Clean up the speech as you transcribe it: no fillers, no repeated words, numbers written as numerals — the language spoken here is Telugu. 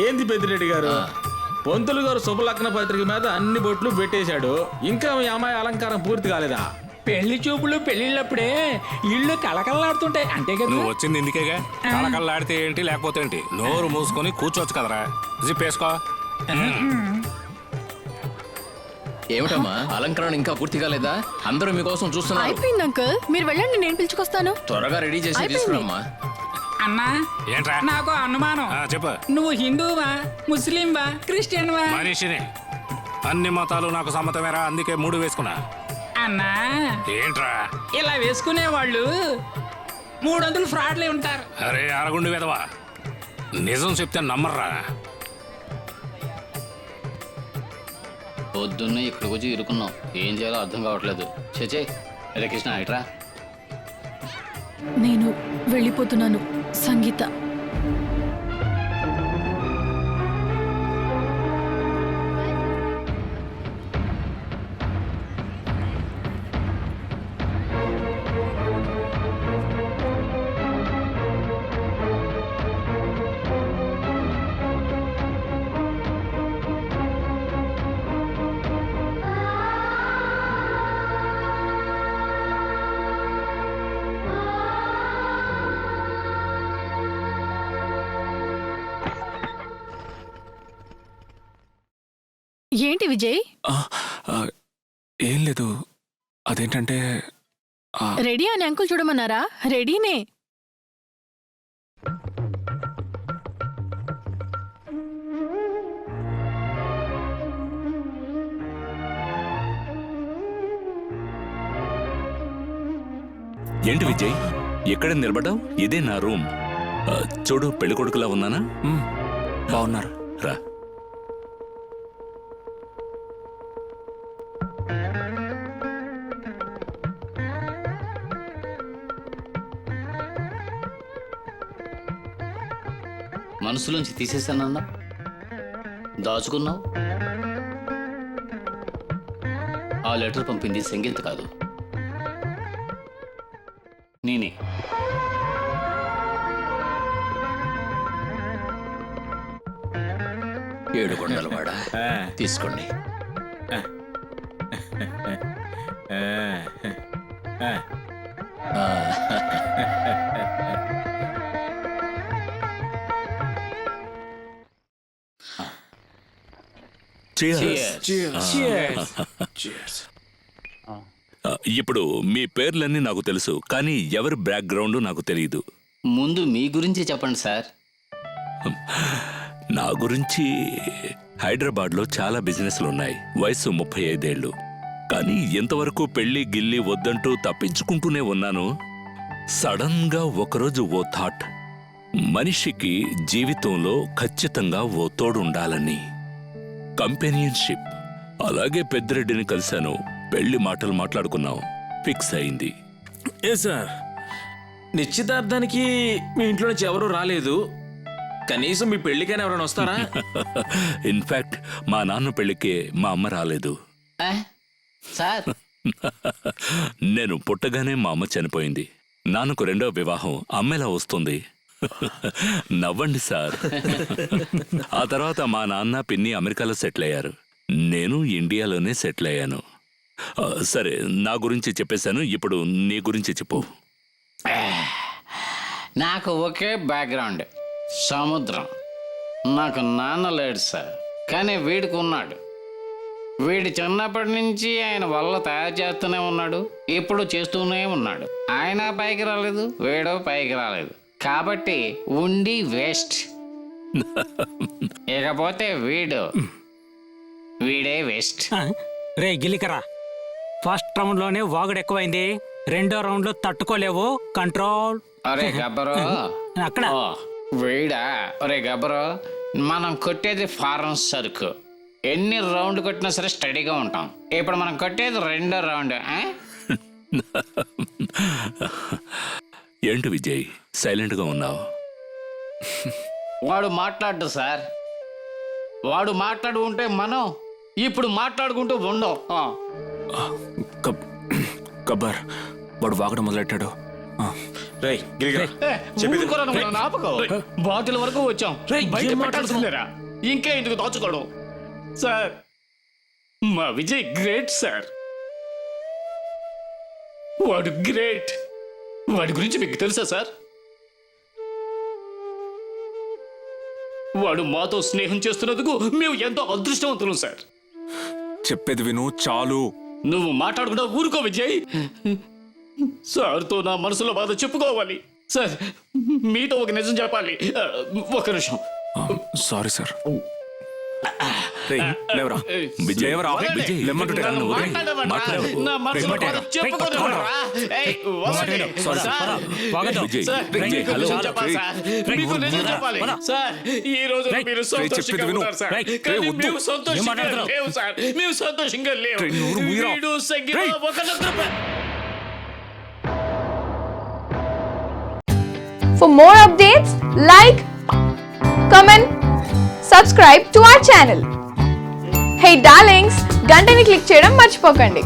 ఏంది పెద్దిరెడ్డి గారు, పంతులు గారు శుభలగ్న పత్రిక మీద అన్ని బొట్లు పెట్టేశాడు, ఇంకా మీ అమ్మాయి అలంకారం పూర్తి కాలేదా? పెళ్లి చూపులు పెళ్లిళ్ళప్పుడే ఇళ్ళు కలకల్లాడుతుంటాయి అంతే కదా. నువ్వు వచ్చింది ఇందుకేగా. కళకళలాడితే ఏంటి లేకపోతే ఏంటి, నోరు మూసుకొని కూర్చోవచ్చు కదరా. జిప్ వేసుకో. ఏమిటమ్మా అలంకరణ ఇంకా పూర్తి కాలేదా? అందరూ మీకోసం చూస్తున్నారు. అయిపోయింది అంకుల్, మీరు వెళ్ళండి, నేను పిలుచుకొస్తాను. త్వరగా రెడీ చేసి అయిపోయింది. తీసుకురమ్మా. అన్నా ఏంట్రా? నాకు అనుమానం. చెప్పు. నువ్వు హిందూవా, ముస్లింవా, క్రిస్టియన్వా? మనిషిని. అన్ని మతాలు నాకు సమ్మతమేరా, అందుకే 3 వేసుకున్నా. అన్నా ఏంట్రా? ఇలా వేసుకునే వాళ్ళు 300 ఫ్రాడ్లే ఉంటారు. అరే అరగుండు వెదవా, నిజం చెప్తే నమ్మర్రా. పొద్దున్నే ఇక్కడికి వచ్చి ఇరుకున్నాం, ఏం చేయాలో అర్థం కావట్లేదు. చేచే అరే కృష్ణ ఇట్రా. నేను వెళ్ళిపోతున్నాను సంగీత. ఏంటి విజయ్? ఏం లేదు, అదేంటంటే రెడీ అని అంకుల్ చూడమన్నారా? రెడీనే. ఏంటి విజయ్, ఎక్కడ నిలబడ్డావు? ఇదే నా రూమ్. చూడు, పెళ్లి కొడుకులా ఉన్నానా? బాగున్నారు. రా. మనసులోంచి తీసేసానన్నా, దాచుకున్నావు. ఆ లెటర్ పంపింది సంగీత కాదు, నేనే. ఏడుకొండలవాడ, తీసుకోండి. ఇప్పుడు మీ పేర్లన్నీ నాకు తెలుసు, కానీ ఎవరి బ్యాక్గ్రౌండ్ నాకు తెలియదు. ముందు మీ గురించి చెప్పండి సార్. నా గురించి హైదరాబాద్లో చాలా బిజినెస్లు ఉన్నాయి. వయసు 35 ఏళ్ళు. కానీ ఎంతవరకు పెళ్లి గిల్లి వద్దంటూ తప్పించుకుంటూనే ఉన్నాను. సడన్ గా ఒకరోజు ఓ థాట్, మనిషికి జీవితంలో ఖచ్చితంగా ఓ తోడుండాలని. కంపెనియన్షిప్. అలాగే పెద్దిరెడ్డిని కలిశాను, పెళ్లి మాటలు మాట్లాడుకున్నాం, ఫిక్స్ అయింది. ఏ సార్, నిశ్చితార్థానికి మీ ఇంట్లో నుంచి ఎవరూ రాలేదు, కనీసం మీ పెళ్లికైనా ఎవరైనా వస్తారా? ఇన్ఫాక్ట్ మా నాన్న పెళ్లికే మా అమ్మ రాలేదు. సార్ నేను పుట్టగానే మా అమ్మ చనిపోయింది. నాన్నకు 2వ వివాహం, అమ్మెలా వస్తుంది. నవ్వండి సార్. ఆ తర్వాత మా నాన్న పిన్ని అమెరికాలో సెటిల్ అయ్యారు, నేను ఇండియాలోనే సెటిల్ అయ్యాను. సరే, నా గురించి చెప్పేశాను, ఇప్పుడు నీ గురించి చెప్పు. నాకు ఒకే బ్యాక్గ్రౌండ్, సముద్రం. నాకు నాన్న లేడు సార్, కానీ వీడికి ఉన్నాడు. వీడి చిన్నప్పటి నుంచి ఆయన వల్ల తయారు చేస్తూనే ఉన్నాడు, ఇప్పుడు చేస్తూనే ఉన్నాడు. ఆయన పైకి రాలేదు, వీడో పైకి రాలేదు, కాబట్టి ఉండి వేస్ట్. ఇకపోతే వీడే వేస్ట్. రే గిలికరా, ఫస్ట్ రౌండ్ లోనే వాగుడు ఎక్కువైంది, 2వ రౌండ్ లో తట్టుకోలేవు, కంట్రోల్. అరే గబ్బరు, అక్కడ వీడా? అరే గబ్బరు, మనం కొట్టేది ఫారెన్ సరుకు, ఎన్ని రౌండ్లు కొట్టినా సరే స్టడీగా ఉంటాం. ఇప్పుడు మనం కొట్టేది 2వ రౌండ్. ఏంటి విజయ్, సైలెంట్ గా ఉన్నావు? వాడు మాట్లాడు సార్, వాడు మాట్లాడు ఉంటే మనం ఇప్పుడు మాట్లాడుకుంటూ ఉండవు. గబ్బర్, వాడు వాగడం మొదలెట్టాడు. రేయ్ గిరిగిరా ఊరుకోరా నువ్వు, నన్ను ఆపుకో. బాటిల్ వరకు వచ్చాం, రేయ్, బయట ఏం పెట్టాల్సిందేరా. ఇంకా ఎందుకు దాచుకోవడం? సార్, మా విజయ్ గ్రేట్ సార్. వాడు గ్రేట్. వాడి గురించి మీకు తెలుసా సార్? వాడు మాతో స్నేహం చేస్తున్నందుకు మేము ఎంతో అదృష్టవంతులం సార్. చెప్పేది విను చాలు. నువ్వు మాట్లాడకుండా ఊరుకో విజయ్. సార్తో నా మనసులో బాధ చెప్పుకోవాలి. సార్, మీతో ఒక నిజం చెప్పాలి. ఒక నిమిషం. Sorry sir. రేయ్, లేవరా. విజయ్, లేవరా. విజయ్, లేమంటుంటే రా నువ్వు. రేయ్, మాట్లాడమంటారా? నా మనసులో బాధ చెప్పుకోనివ్వరా? ఏయ్, వదలండి. సార్, విజయ్, సార్, విజయ్, మీకు హలో. నిజం చెప్పాలి సార్. మీకు నిజం చెప్పాలి. సార్, ఈ రోజు మీరు సంతోషంగా చెప్పేది విను. ఉన్నారు సార్. రేయ్, కానీ వద్దు. మేము సంతోషంగా లేవు సార్. మేము సంతోషంగా లేవు. రేయ్, నోరు మూయరా. వీడు సంగీత రేయ్. ఒకరినొకరు For more updates, like, comment, subscribe to our channel. Hey darlings, గంటని click చేయడం మర్చిపోకండి.